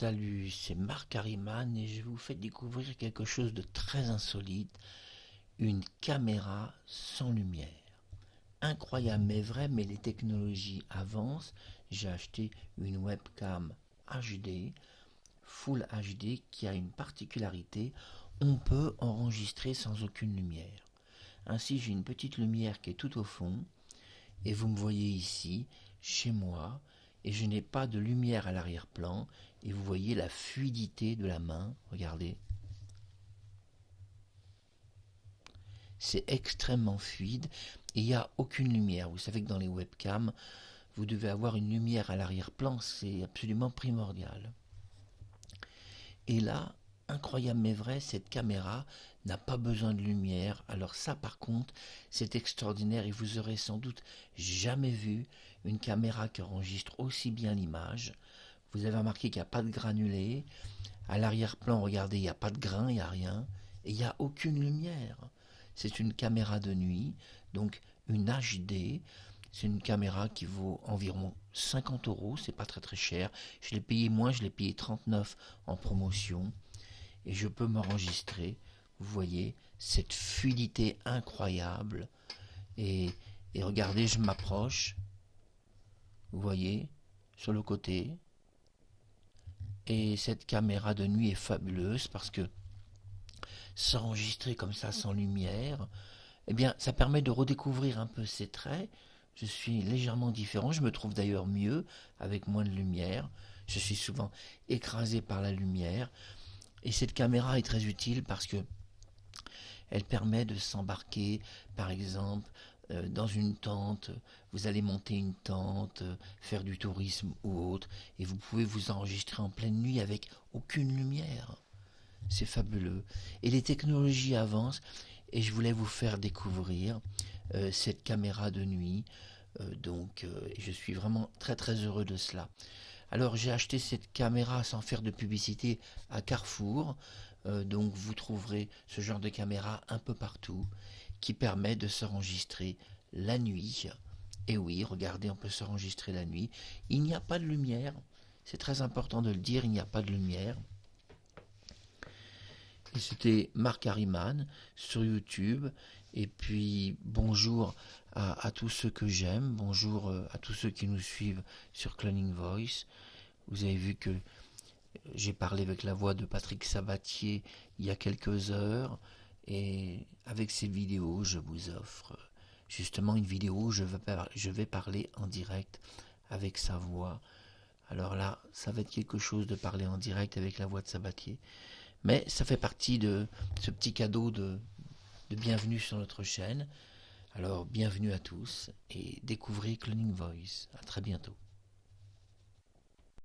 Salut, c'est Marc Harriman et je vous fais découvrir quelque chose de très insolite, une caméra sans lumière. Incroyable mais vrai, mais les technologies avancent. J'ai acheté une webcam HD, Full HD, qui a une particularité, on peut enregistrer sans aucune lumière. Ainsi, j'ai une petite lumière qui est tout au fond, et vous me voyez ici, chez moi, et je n'ai pas de lumière à l'arrière-plan, et vous voyez la fluidité de la main, regardez. C'est extrêmement fluide, et il n'y a aucune lumière. Vous savez que dans les webcams, vous devez avoir une lumière à l'arrière-plan, c'est absolument primordial. Et là, incroyable mais vrai, cette caméra n'a pas besoin de lumière. Alors ça par contre, c'est extraordinaire et vous aurez sans doute jamais vu une caméra qui enregistre aussi bien l'image. Vous avez remarqué qu'il n'y a pas de granulés. À l'arrière-plan, regardez, il n'y a pas de grain, il n'y a rien. Et il n'y a aucune lumière. C'est une caméra de nuit, donc une HD. C'est une caméra qui vaut environ 50 euros, c'est pas très cher. Je l'ai payé moins, je l'ai payé 39 en promotion. Et je peux m'enregistrer. Vous voyez, cette fluidité incroyable. Et, et regardez, je m'approche. Vous voyez, sur le côté. Et cette caméra de nuit est fabuleuse parce que s'enregistrer comme ça sans lumière, eh bien, ça permet de redécouvrir un peu ses traits. Je suis légèrement différent, je me trouve d'ailleurs mieux avec moins de lumière. Je suis souvent écrasé par la lumière. Et cette caméra est très utile parce que elle permet de s'embarquer, par exemple, dans une tente. Vous allez monter une tente, faire du tourisme ou autre, et vous pouvez vous enregistrer en pleine nuit avec aucune lumière. C'est fabuleux. Et les technologies avancent, et je voulais vous faire découvrir cette caméra de nuit. Je suis vraiment très très heureux de cela. Alors j'ai acheté cette caméra sans faire de publicité à Carrefour. Donc vous trouverez ce genre de caméra un peu partout qui permet de s'enregistrer la nuit. Et oui, regardez, on peut s'enregistrer la nuit. Il n'y a pas de lumière. C'est très important de le dire, il n'y a pas de lumière. Et c'était Marc Harriman sur YouTube. Et puis bonjour à tous ceux que j'aime. Bonjour à tous ceux qui nous suivent sur Cloning Voice. Vous avez vu que j'ai parlé avec la voix de Patrick Sabatier il y a quelques heures. Et avec ces vidéos, je vous offre justement une vidéo où je vais parler en direct avec sa voix. Alors là, ça va être quelque chose de parler en direct avec la voix de Sabatier. Mais ça fait partie de ce petit cadeau de bienvenue sur notre chaîne. Alors bienvenue à tous et découvrez Cloning Voice. À très bientôt.